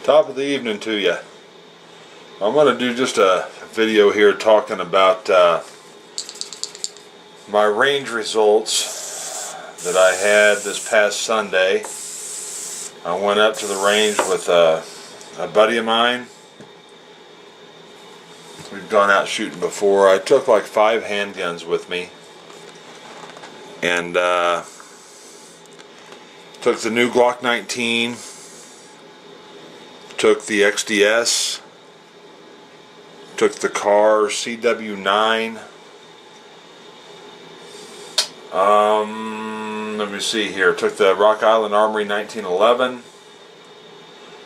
Top of the evening to you. I'm going to do just a video here talking about my range results that I had this past Sunday. I went up to the range with a buddy of mine. We've gone out shooting before. I took like 5 handguns with me, and took the new Glock 19, took the XDS, took the Kahr CW9. Let me see here. Took the Rock Island Armory 1911.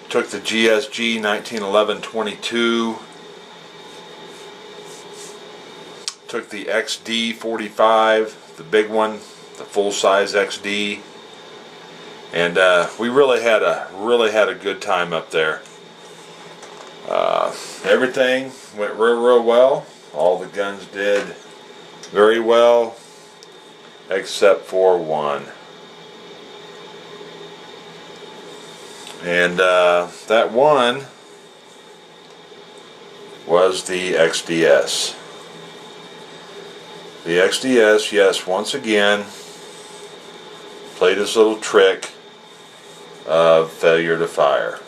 Took the GSG 1911-22. Took the XD 45, the big one, the full-size XD. And we really had a good time up there. Everything went real well. All the guns did very well, except for one. And that one was the XDS. The XDS, yes, once again, played his little trick of failure to fire.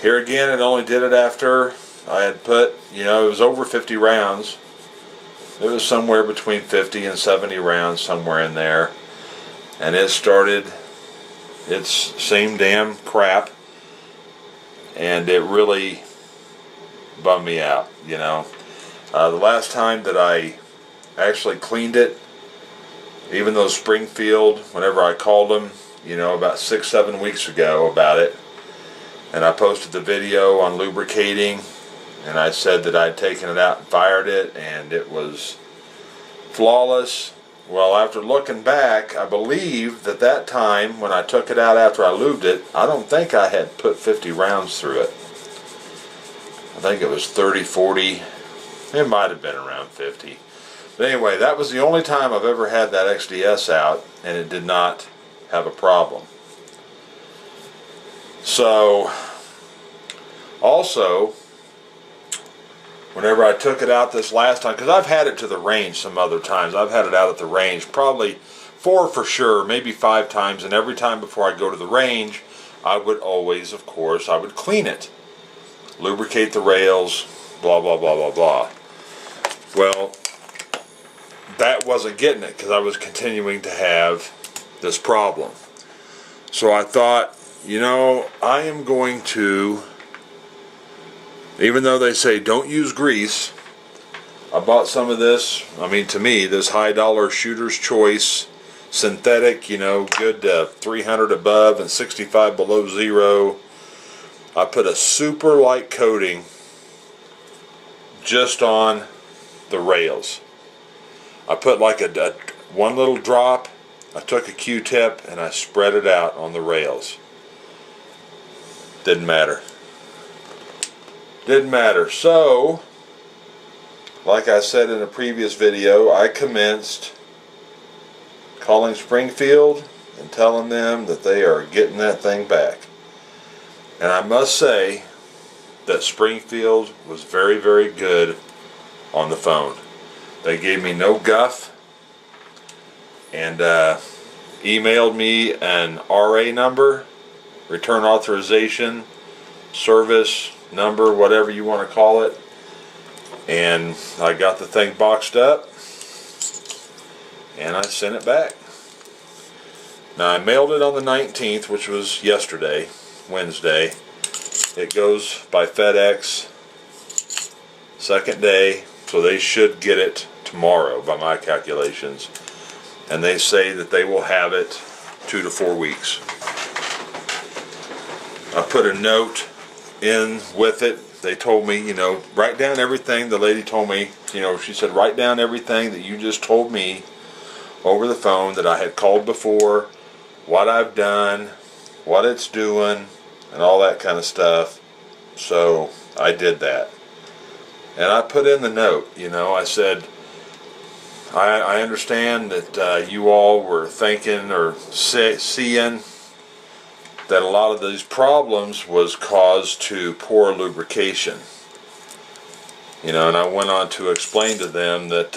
Here again, it only did it after I had put, it was over 50 rounds. It was somewhere between 50 and 70 rounds, somewhere in there. And it started its same damn crap. And it really bummed me out, The last time that I actually cleaned it, even though Springfield, whenever I called them, about 6-7 weeks ago about it, and I posted the video on lubricating, and I said that I'd taken it out and fired it, and it was flawless. Well, after looking back, I believe that time when I took it out after I lubed it, I don't think I had put 50 rounds through it. I think it was 30, 40. It might have been around 50. But anyway, that was the only time I've ever had that XDS out, and it did not have a problem. So, also, whenever I took it out this last time, because I've had it to the range some other times. I've had it out at the range probably 4 for sure, maybe 5 times, and every time before I go to the range, I would always, of course, I would clean it. Lubricate the rails, blah, blah, blah, blah, blah. Well, that wasn't getting it because I was continuing to have this problem. So I thought, I am going to, even though they say don't use grease, I bought some of this, to me, this high dollar Shooter's Choice synthetic, good 300 above and 65 below zero. I put a super light coating just on the rails. I put like one little drop. I took a Q-tip and I spread it out on the rails. Didn't matter. Didn't matter. So, like I said in a previous video, I commenced calling Springfield and telling them that they are getting that thing back. And I must say that Springfield was very, very good on the phone. They gave me no guff, and emailed me an RA number, return authorization, service number, whatever you want to call it, and I got the thing boxed up, and I sent it back. Now, I mailed it on the 19th, which was yesterday, Wednesday. It goes by FedEx, second day, so they should get it tomorrow by my calculations. And they say that they will have it 2 to 4 weeks. I put a note in with it. They told me, write down everything. The lady told me, she said, write down everything that you just told me over the phone, that I had called before, what I've done, what it's doing, and all that kind of stuff. So I did that. And I put in the note, I said, I understand that you all were thinking or seeing that a lot of these problems was caused to poor lubrication. You know, and I went on to explain to them that,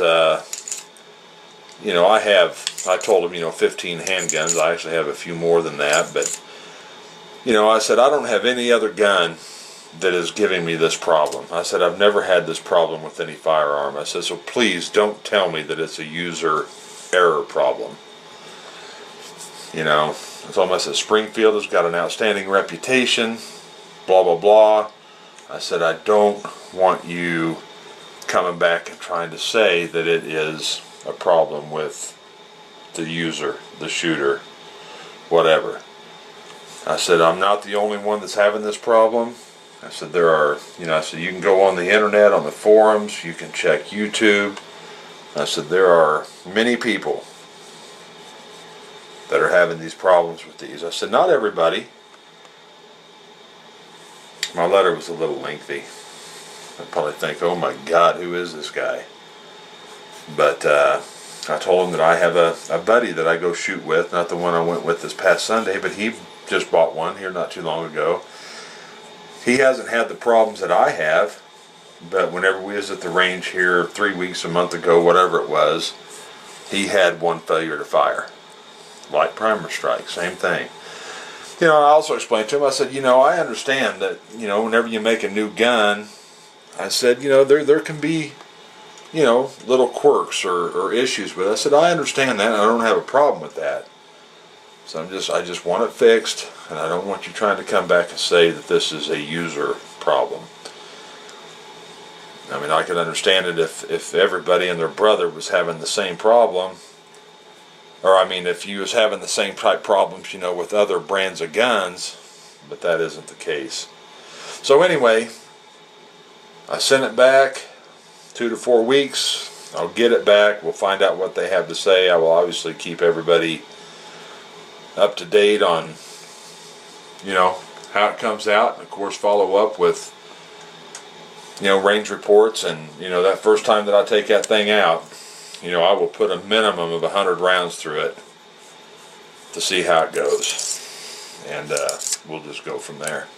you know, I told them, you know, 15 handguns. I actually have a few more than that, but, you know, I said, I don't have any other gun that is giving me this problem. I said, I've never had this problem with any firearm. I said, so please don't tell me that it's a user error problem. You know, I told them, I said, Springfield has got an outstanding reputation, blah, blah, blah. I said, I don't want you coming back and trying to say that it is a problem with the user, the shooter, whatever. I said, I'm not the only one that's having this problem. I said, there are, you know, I said, you can go on the internet, on the forums, you can check YouTube. I said, there are many people that are having these problems with these. I said, not everybody. My letter was a little lengthy. I'd probably think, oh my God, who is this guy? But I told him that I have a buddy that I go shoot with, not the one I went with this past Sunday, but he just bought one here not too long ago. He hasn't had the problems that I have, but whenever we was at the range here 3 weeks, a month ago, whatever it was, he had one failure to fire. Light primer strike, same thing. You know, I also explained to him, I said, you know, I understand that, you know, whenever you make a new gun, I said, you know, there can be, you know, little quirks or issues with it. I said, I understand that, and I don't have a problem with that. So I just want it fixed, and I don't want you trying to come back and say that this is a user problem. I mean, I could understand it if everybody and their brother was having the same problem, or I mean, if you was having the same type problems, you know, with other brands of guns, but that isn't the case. So anyway, I sent it back, 2 to 4 weeks. I'll get it back. We'll find out what they have to say. I will obviously keep everybody up to date on, you know, how it comes out, and of course follow up with, you know, range reports. And you know, that first time that I take that thing out, you know, I will put a minimum of 100 rounds through it to see how it goes, and we'll just go from there.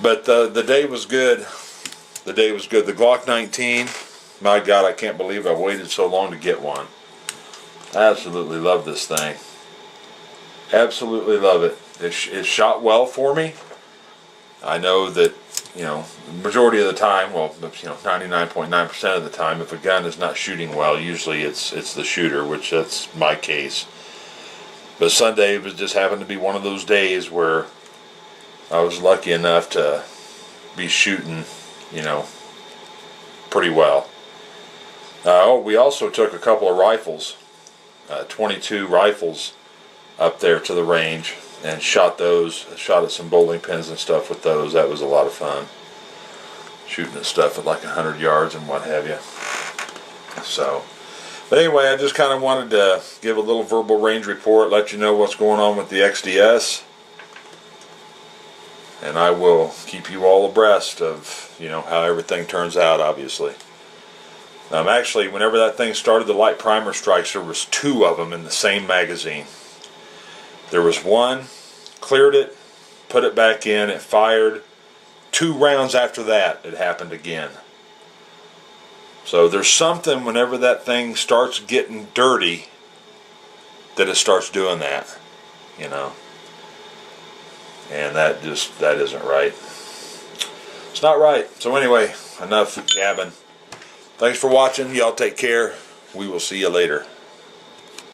But the day was good. The day was good. The Glock 19, my God, I can't believe I waited so long to get one. I absolutely love this thing. Absolutely love it. It shot well for me. I know that, you know, the majority of the time, well, you know, 99.9% of the time, if a gun is not shooting well, usually it's the shooter, which that's my case. But Sunday was just happened to be one of those days where I was lucky enough to be shooting, you know, pretty well. Oh, we also took a couple of rifles, 22 rifles, up there to the range and shot those. Shot at some bowling pins and stuff with those. That was a lot of fun. Shooting at stuff at like 100 yards and what have you. So, but anyway, I just kind of wanted to give a little verbal range report, let you know what's going on with the XDS, and I will keep you all abreast of, you know, how everything turns out, obviously. Actually, whenever that thing started, the light primer strikes, there was 2 of them in the same magazine. There was one, cleared it, put it back in, it fired. 2 rounds after that, it happened again. So there's something whenever that thing starts getting dirty that it starts doing that, you know. And that isn't right. It's not right. So anyway, enough gabbing. Thanks for watching. Y'all take care. We will see you later.